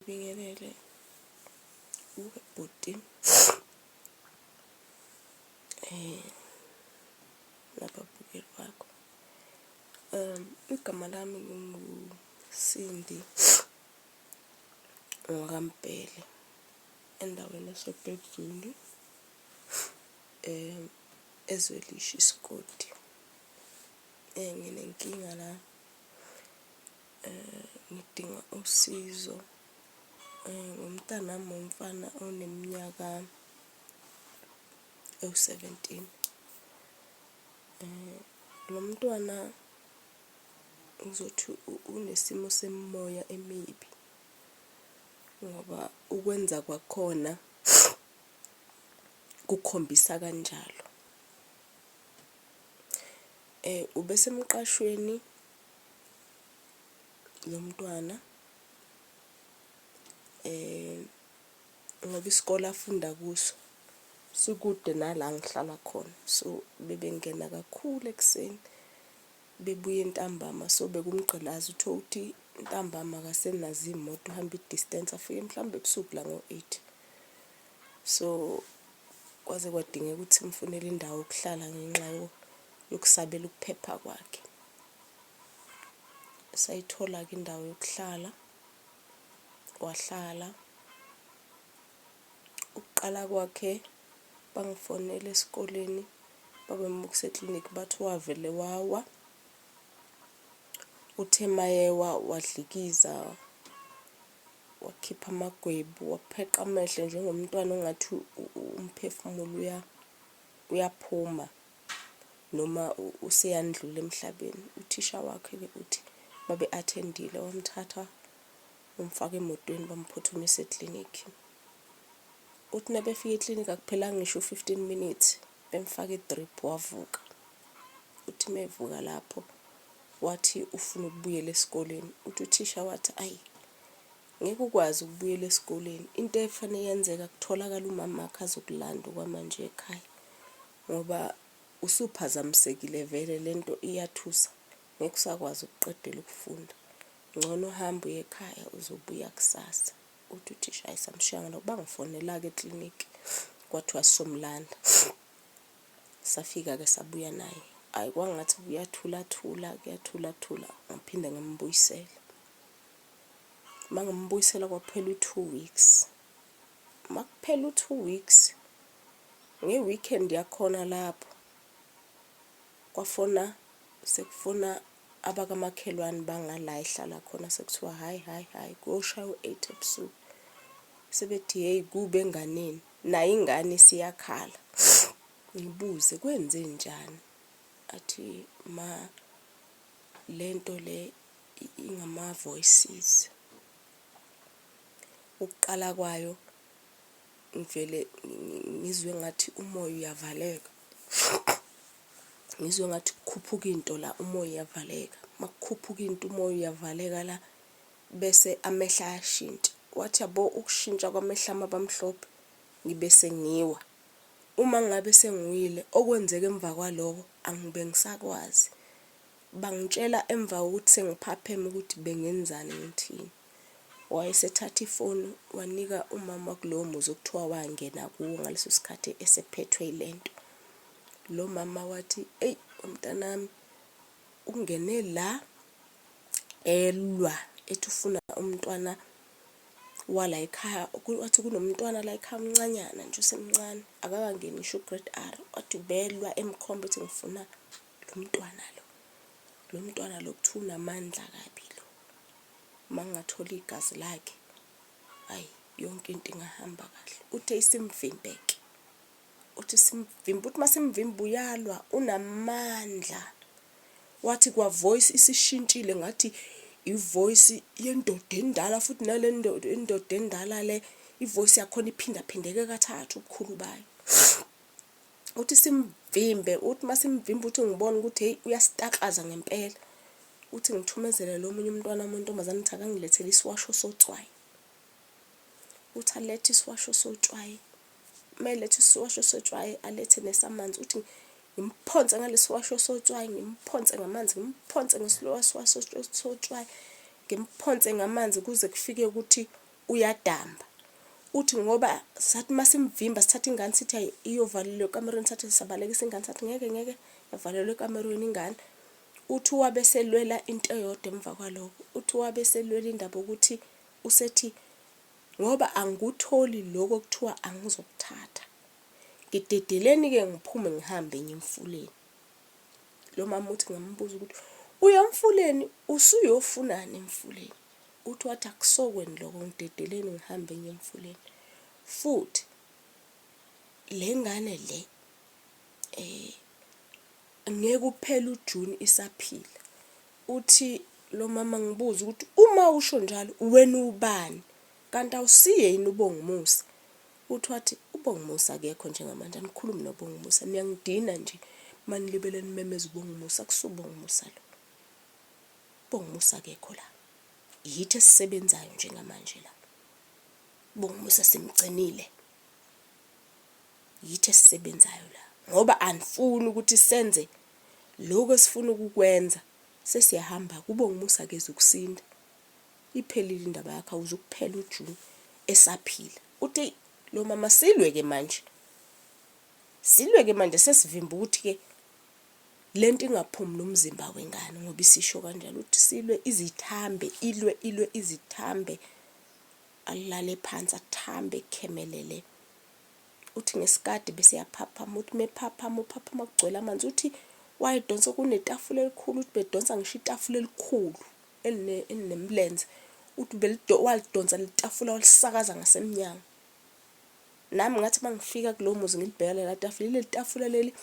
ngibingelele ubhuti nababukeli bakho. Igama lami nginguSindi Ngakampele endaweni yaseBhekuzulu eZwelisha isigodi. Nginenkinga la, ngidinga usizo ngomntanami womfana oneminyaka ewu-17. Lo mntwana ngizothi unesimo semimoya emibi ngoba ukwenza kwakhona kukhombisa kanjalo. Ubesemqashweni lo mntwana ngoba isikole afunda kuso sikude nala ngihlala khona, so bebengena kakhulu ekuseni bebuye ntambama. So bekumgqilaza ukuthi ntambama akasenazo iy'moto uhamba i-distance afike mhlawumbe ebusuku la ngo-8. So kwaze kwadingeka ukuthi mfunele indawo yokuhlala ngenxa yokusabela ukuphepha kwakhe. Sayithola-ke indawo yokuhlala, wahlala. Ukuqala kwakhe bangifonela esikoleni babemukisa eklinikhi bathi wavele wawa. Uthe mayewa wadlikiza, wakhipha amagwebu, wapheqa amehlo njengomntwana ongathi umphefumulo uyaphuma noma useyandlula emhlabeni. Uthisha wakhe-ke uthi babe-athendile wamthatha wamfaka emotweni bamphuthumise eklinikhi. Uthi nabefika eklinikhi akuphelanga ngisho 15 minutes bemfaka i-drip wavuka. Uthi mevuka lapho wathi ufuna ukubuyela esikoleni. Uthi uthisha wathi ayi, ngeke ukwazi ukubuyela esikoleni, into efanele yenzeka kutholakala umama wakhe azokulanda kwamanje ekhaya ngoba usuphazamisekile vele, lento iyathusa, ngeke usakwazi ukuqedela ukufunda, ngcono uhambe uye ekhaya uzobuya kusasa. Uthi uthisha ayisamshiyanga ngoba bangifonela-ke eklinikhi kwathiwa somlanda. Safika-ke sabuya naye, ayi kwangathi kuyathula ngaphinde ngimbuyisela. Mangimbuyisela kwaphela u-2 weeks. Makuphela u-2 weeks nge-weekend yakhona lapho sekufona abakamakhelwane bangala ehlala khona, sekuthiwa hayi kuyoshaya u-8 ebusuku. Sebethi hey kube enganeni, nayo ingane siyakhala. Ngibuze kwenze njani, athi ma lento le ingama-voices. Ukuqala kwayo ngivele ngizwe ngathi umoya uyavaleka, ngizwe ngathi kukhuphuka into la, umoya uyavaleka. Makukhuphuka into umoya uyavaleka la bese amehla ayashintsha. Wathi yabo ukushintsha kwamehla amabamhlophe ngibe sengiwa. Uma ngabe sengiwile okwenzeka emva kwaloko angibe ngisakwazi. Bangitshela emva ukuthi sengiphapheme ukuthi bengenzani ngithini. Wayesethatha ifoni wanika umama kulowo muzi okuthiwa wangena kuwo ngaleso sikhathi esephethwe ilento. Lo mama wathi eyi umntanami ungene la elwa ethi ufuna umntwana wala ekhaya. Wathi kunomntwana la ekhaya omncanyana nje usemncane akakangeni ngisho grade R. Wathi belwa emkhomba ethi ngifuna lo mntwana lo kuthiwa unamandla kabi lo. Mangathola igazi lakhe hayi yonke into ingahamba kahle. Uthe isimvimbeke, uthi simvimba, uthi masimvimba uyalwa unamandla. Wathi kwa voice isishintshile ngathi ivoice yendoda endala, futhi nale indoda endala le ivoice yakhona iphindaphindeke kathathu ubukhulu bayo. Uthi simvimbe, uthi masimvimba uthi ngibona ukuthi hey uyasitakaza ngempela. Uthi ngithumezele lo munye umntwana wentombazane uthi akangilethele isiwasho sotswayi. Uthi alethe isiwasho sotswayi, mayelethe isiwasho sotswayi alethe nesamanzi. Uthi ngimphonse ngalesiwasho sotswayi, ngimphonse ngamanzi, ngimphonse ngesiwasho sotswayi, ngimphonse ngamanzi kuze kufike ukuthi uyadamba. Uthi ngoba sathi masimvimba sithatha ingane sithi iyovalelwa ekamerweni, sathi sabalekisa ingane sathi ngeke yavalelwa ekamerweni ingane. Uthi wabe selwela into eyodwa emva kwalokho. Uthi wabe selwela indaba ukuthi usethi ngoba angikutholi lokho kuthiwa angizokuthatha, ngidedeleni ke ngiphume ngihambe emfuleni. Lo mama uthi ngambuza ukuthi uya emfuleni usuyofunani emfuleni? Uthi wathi akusokweni lokho, ngidedeleni ngihambe emfuleni. Futhi le ngane le ngeke uphela uJune isaphila. Uthi lo mama ngibuza ukuthi uma usho njalo wena ubani kanti awusiye yini uBongumusa? Uthi wathi uBongumusa akekho njengamanje, anikhulumi noBongumusa, niyangidina nje manilibele nimemeza uBongumusa, akusuBongumusa lo. uBongumusa akekho la, yithi esisebenzayo njengamanje la. uBongumusa simgcinile, yithi esisebenzayo la, ngoba anifuni ukuthi senze lokho esifuna ukukwenza. Sesiyahamba kuBongumusa akeze ukusinda, iphelile indaba yakhe, awuzukuphela uJune esaphila. Uthi lo mama silweke manje sesivimba ukuthi ke lento ingaphumi nomzimba wengane, ngoba isisho kanjalo. Uthi silwe izithambe, ilwe izithambe, alale phansi athambe ekhemelele. Uthi ngesikade bese yaphaphama, uthi mephaphama kugcwele amanzi. Uthi wayedonsa kunetafula elikhulu, uthi bedonsa ngisho itafula elikhulu elinemlenze. Uthi walidonsa letafula walisakaza ngasemnyango. Nami ngathi mangifika kulo muzi ngilibheka lela tafula, ile tafula leli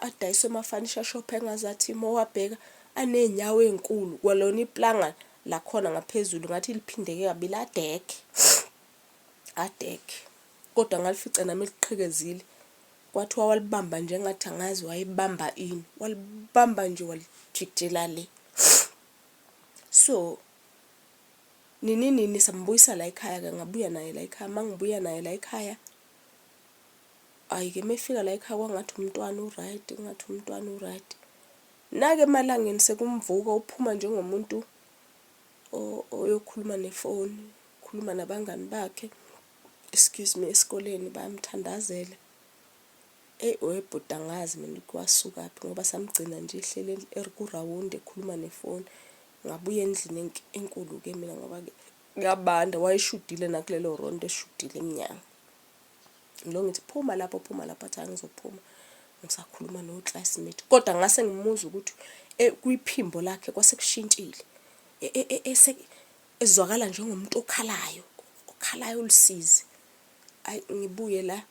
adayiswe emafanisha shop engazathi mowabheka anenyawo ezinkulu, kwalona iplanga la khona ngaphezulu ngathi liphindeke kabili adeke. Kodwa ngalifica nami liqhikezile. Kwathiwa walibamba nje ngathi angazi wayibamba ini, walibamba nje walijikijela le. So nini sambuyisa la ekhaya ke, ngabuya naye la ekhaya. Mangibuya naye la ekhaya, ayike mefika la ekhaya kwangathi umntwana uright. Nake emalangeni sekumvuka uphuma njengomuntu oyokhuluma nefoni, khuluma nabangani bakhe, esikoleni bayamthandazela. Webhuda angazi mina kwasukaphi ngoba samgcina nje ehlele kurawundi ekhuluma nefoni. Ngabuya endlini enkulu ke mina ngoba ngiyabanda, wayeshudile nakulelo rondo eshudile eminyango. Lo ngithi phuma lapho athi angizophuma ngisakhuluma no classmate. Kodwa ngase ngimuza ukuthi kwiphimbo lakhe kwase kushintshile, ezwakala njengomuntu okhalayo ulisizi. Ngibuye la,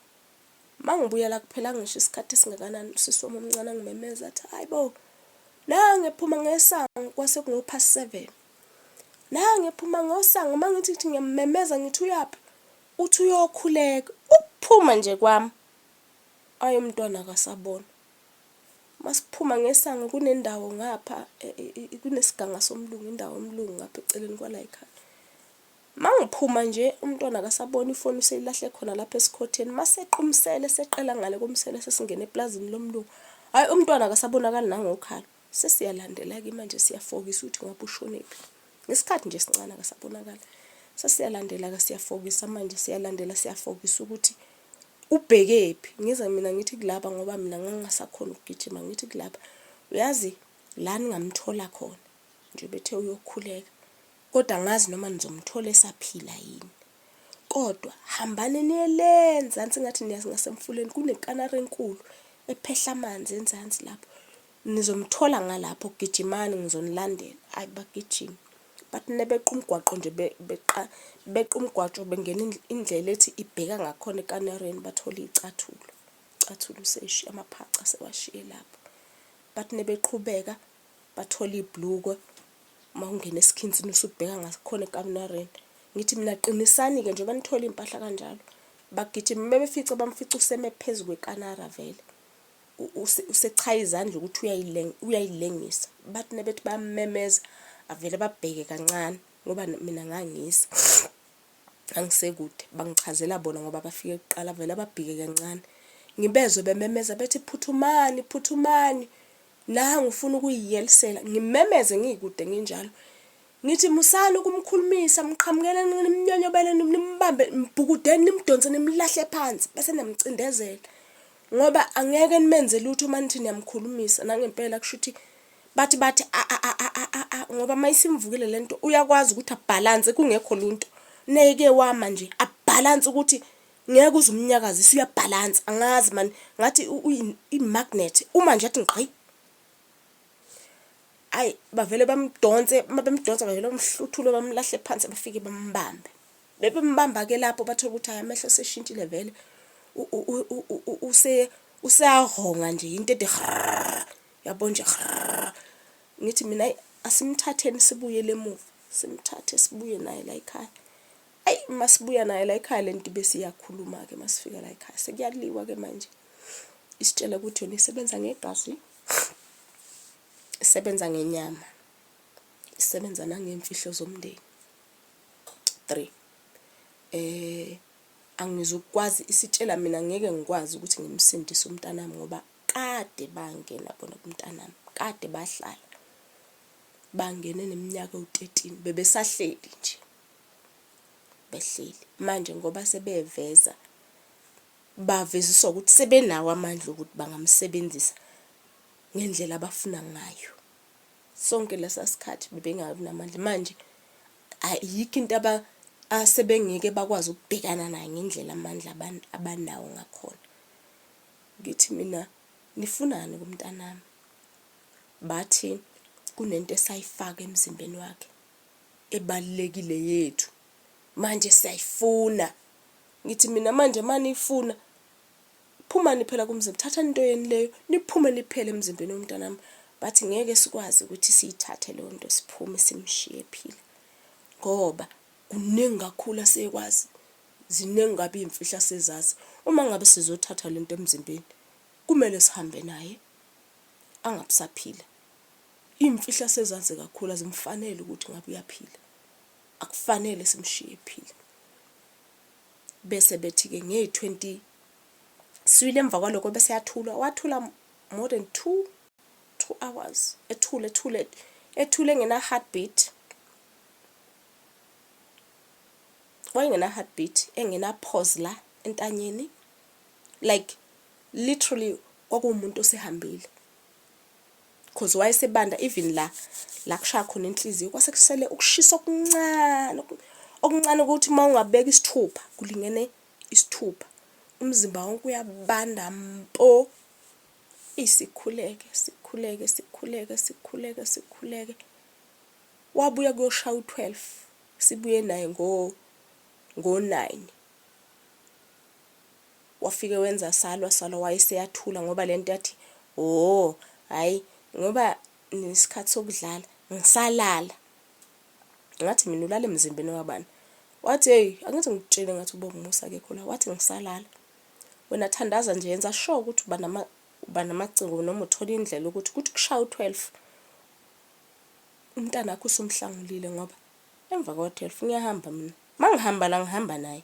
mangibuya la kuphela ngisho isikhathi esingakanani, usisi wami omncane angimemeza athi hayibo, nange phuma ngesango, kwase kungo-7:30. Nange phuma ngosango, mangithi ngiyamemeza ngithi uyaphi, uthi uyokhuleka. Ukuphuma nje kwami, umntwana akasabona. Masiphuma ngesango kunendawo ngapha, kunesiganga somlungu, indawo yomlungu ngapha eceleni kwala ekhaya. Mangiphuma nje umntwana akasabona, ifoni seyilahle khona lapha esikhotheni. Masequmisele seqela ngale komsele sesingena eplazini lomlungu. Umntwana akasabonakali nangokhala. Sesiyalandela ke manje siyafokisa ukuthi ngabe ushonephi. Ngesikhathi nje sincane akasabonakala. Sesiyalandela ke siyafokisa manje, siyalandela siyafokisa ukuthi ubhekephi. Ngiza mina ngithi kulaba ngoba mina ngangasakhona ukugijima, ngithi kulaba uyazi la ningamthola khona nje bethe uyokhuleka, kodwa ngazi noma nizomthola esaphila yini. Kodwa hambani niyelenza ngathi niyazi ngasemfuleni kunekanari enkulu ephehla amanzi enzansi lapho, nizomthola ngalapho, gijimani ngizonilandela. Bagijima bathi nebeqa umgwaqo nje beqa umgwaqo bengena indlela ethi ibheka ngakhona ekanareni, bathola icathulo seshi amaphaca sewashiye lapho. Bathi nebeqhubeka bathola ibhlukwe, mawungena esikhinsini usubheka ngakhona ekanareni. Ngithi mina qinisani ke nje banithola impahla kanjalo. Bagijima bebefica bamfica useme phezulu kwekanara vele, usechaye izandla ukuthi uyayilengisa. Bathi nebethi bayamemeza avele babheke kancane ngoba mina ngangisa angisekude, bangichazela bona ngoba bafike kuqala, vele ababheke kancane. Ngibezwe bememeza bethi phuthumani, la ngifuna ukuyiyelisela, ngimemeze ngikude nginjalo. ngithi musani ukumkhulumisa mqhamukele nimnyonyobele nimbambe mbhukudeni nimdonse nimlahle phansi bese nemcindezela ngoba angeke nimenze lutho manje niyamkhulumisa nangempela kushuthi bathi ngoba mayisimvukile lento uyakwazi ukuthi abalance kungekho lunto neke wama nje abalance ukuthi ngeke uzumnyakazisa uyabalance angazi man ngathi imagnet uma nje athi ngqi ay bavele bamdonse mabemdonsa bavele bamhluthule bamlahle phansi bafike bambambe bebembamba ke lapho bathola ukuthi amehlo seshintshile vele useyahonga nje into ede yabo nje ngithi mina asimthatheni sibuyele emuva simthathe sibuye naye la ekhaya ay masibuya naye la ekhaya lento bese iyakhuluma ke masifika la ekhaya sekuyaliwa ke manje isitshela ukuthi yona isebenza ngegazi isebenza ngenyama isebenza nangemfihlo zomndeni 3 angizukwazi isitshela mina ngeke ngikwazi ukuthi ngimsindise umntanami ngoba kade bangena bona kumntanami kade bahlala bangene neminyaka u13 bebesahleli nje behleli manje ngoba sebeveza baveziswa ukuthi sebenawo amandla ukuthi bangamsebenzisa ngendlela abafuna ngayo sonke lesasikhathi bebengabi namandla manje ayikho into asebengeke bakwazi ukubhekana naye ngendlela amandla abanawo ngakhona ngithi mina nifunani kumntanami bathi kunento esayifaka emzimbeni wakhe ebalekile yethu manje siyayifuna ngithi mina manje manifuna phumani phela kumzimba thatha into yeni leyo niphume liphele emzimbeni womntanami bathi ngeke sikwazi ukuthi siyithathe leyo nto siphume simshiye phila ngoba kuningi kakhulu asekwazi ziningi kabi imfihla sezazi uma ngabe sizothatha lento emzimbeni kumele sihambe naye angabusaphila imfihla sezazi kakhulu azimfanele ukuthi ngabe uyaphila akufanele simshiye phila bese bethi ke nge20 siwile emva kwaloko bese yathula wathula more than 2 hours ethule ngena heartbeat wayengena heartbeat engena pause la entanyeni like literally kwakuumuntu osehambile because wayesebanda even la kushaya khona inhliziyo kwasekusele ukushisa okuncane ukuthi mawungabeka isithupha kulingene isithupha umzimba wonke uyabanda mpo isikhuleke wabuya kuyoshaya u12 sibuye naye ngo9 wafike wenza salwa wayeseyathula ngoba lento yathi hayi ngoba nesikhathi sokudlala ngisalala ngathi mina ulala emzimbeni wabani wathi hey angithi ngitshele ngathi ubonga Musa ke khona wathi ngisalala wena thandaza nje yenza sure ukuthi uba namacingo noma uthola indlela ukuthi kushaya u12 umntana wakho usumhlangulile ngoba emva kwa12 ngiyahamba mina mangihamba la ngihamba naye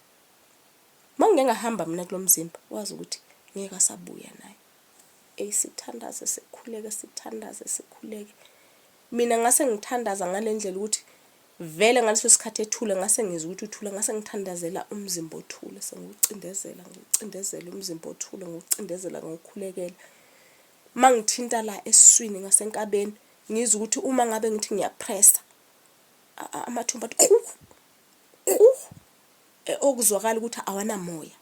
mangengahamba mina kulomzimba wazi ukuthi ngeke asabuya naye sithandaze sikhuleke mina ngase ngithandaza ngalendlela ukuthi vele ngaleso sikhathi ethule ngase ngizwe ukuthi uthula ngase ngithandazela umzimba othule sengiucindezela umzimba othule ngokucindezela ngokukhulekela mangithinta la esiswini ngasenkabeni ngizwe ukuthi uma ngabe ngithi ngiyapressa amathumbu athi okuzwakala ukuthi awana moya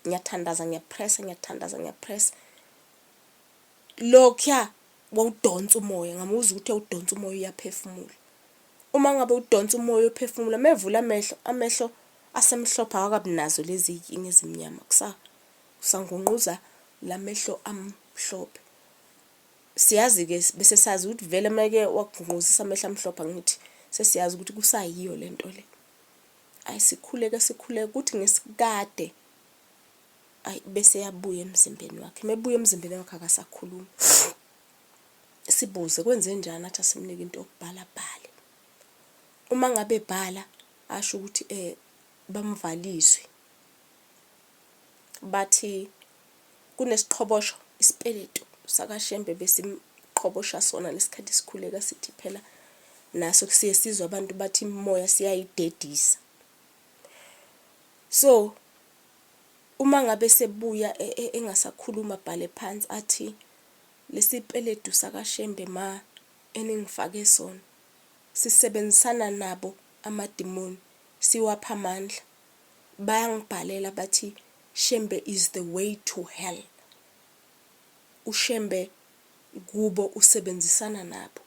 ngiyathandaza ngiyapressa lokya wawudonsa umoya ngamuzwa ukuthi awudonsa umoya uyaphefumula uma ngabe udonsa umoya uphefumula mevula amehlo asemhlophe akabi nazo lezi inkinga ezimnyama kusangunquza lamehlo amhlophe siyazi ke bese sazi ukuthi vele make wagunquzisa amehlo amhlophe ngithi sesiyazi ukuthi kusayiyo lento le ayisikhuleke ukuthi ngesikade bese yabuya emzimbeni wakhe mebuya emzimbeni wakhe akasakhuluma sibuze kwenze njani athi asimnike into yokubhala bhale uma ngabe bhala asho ukuthi bamvaliswe bathi kunesiqhobosho isipeleto sakaShembe besimqhobosha sona lesikhathi sikhuleka sithi phela naso kusiye sizwe abantu bathi imoya siyayidedisa. So uma ngabe sebuya engasakhuluma bhale phansi athi lesipeledu sakaShembe ma eningifake sona sisebenzisana nabo amadimoni siwapha amandla. Bayangibhalela bathi Shembe is the way to hell. uShembe kubo usebenzisana nabo,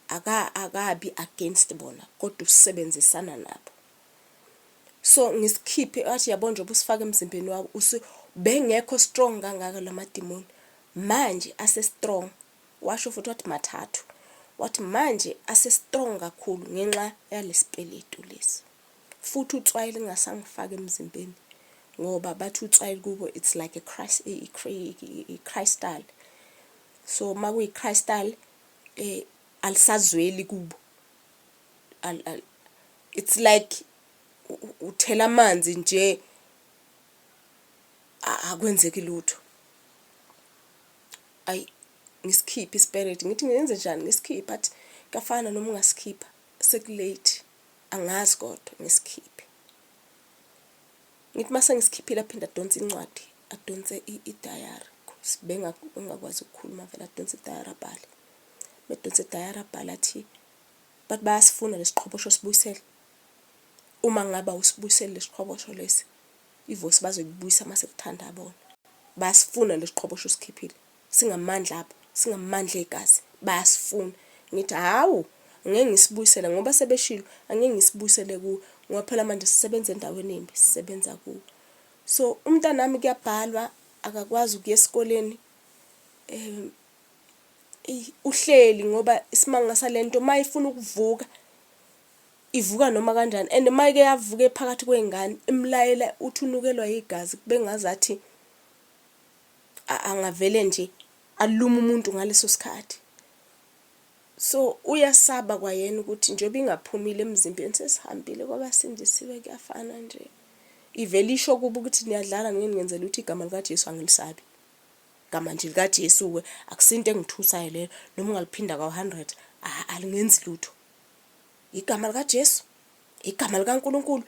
akabi against bona kodwa usebenzisana nabo. So ngisikhiphe athi yabo nje ubusifaka emzimbeni wabo bengekho strong kangaka lamadimoni, manje ase strong. Washo futhi wathi mathathu, wathi manje ase strong kakhulu ngenxa yalesipeledu lesi, futhi utswayi lingasangifaka emzimbeni ngoba bathi utswayi kubo it's like a crystal. So makuyi crystal alisazweli kubo, it's like uthela amanzi nje akwenzeki lutho. Ngisikhiphe ispirit, ngithi ngenze njani ngisikhiphe, athi kafana noma ungasikhipha sekulate, angazi kodwa ngisikhiphe. Ngithi mase ngisikhiphile aphinda adonse incwadi, adonse i-diary, bengakwazi ukukhuluma vele, adonse i-diary abhale. Bedonse i-diary abhale athi bathi bayasifuna lesiqhobosho sibuyisele. Uma ngaba usibuyisele lesiqhobosho lesi, ivosi bazokubuyisa mase kuthanda bona. Bayasifuna lesiqhobosho sikhiphile, singamandla apho, singamandla egazi, bayasifuna. Ngithi hawu ngeke ngisibuyisele ngoba sebeshilo, angeke ngisibuyisele ku ngoba phela manje sisebenza endaweni embi, sisebenza ku. So umntanami kuyabhalwa akakwazi ukuya esikoleni, uhleli ngoba isimanga salento mayifuna ukuvuka ivuka noma kanjani, and mayike yavuka phakathi kwengane imlayela uthi unukelwa igazi kube ngazathi angavele nje aluma umuntu ngaleso sikhathi. So uyasaba kwayena ukuthi njengoba ingaphumile emzimbeni sesihambile kwabasindisiwe kuyafana nje. Ivele isho kuba ukuthi niyadlala ngene ngenzela ukuthi igama likaJesu angilisabi. Igama nje likaJesu akusinto engithusayo leyo, noma ungaliphinda ka100 alingenzi lutho. Igama likaJesu, igama likaNkulunkulu,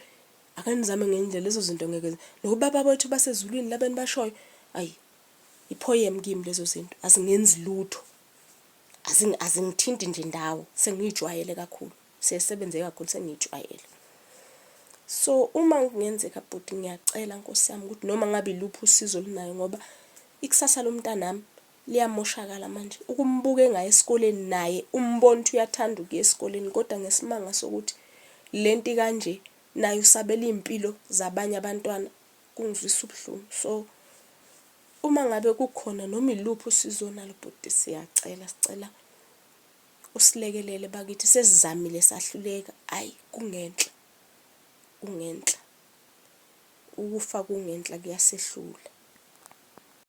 ake nizame ngendlela lezo zinto ngeke. Nobaba bethu basezulwini labeni bashoyo, ayi ipoem kimi lezo zinto azingenzi lutho. Azingithinti nje ndawo, sengijwayele kakhulu, siyasebenze kakhulu sengijwayele. So uma kungenzeka bhuti ngiyacela Nkosi yami ukuthi noma ngabe iluphi usizo linayo ngoba ikusasa lomntanami liyamoshakala manje. Ukumbuka engayi esikoleni naye umbona ukuthi uyathanda ukuya esikoleni kodwa ngesimanga sokuthi lenti kanje naye usabela impilo zabanye abantwana kungizwisa ubuhlungu. So uma ngabe kukhona noma iluphi usizo nalo bhuti sicela usilekelele bakithi, sesizamile sahluleka. Ayi kungenhla ukufa kungenhla kuyasehlula.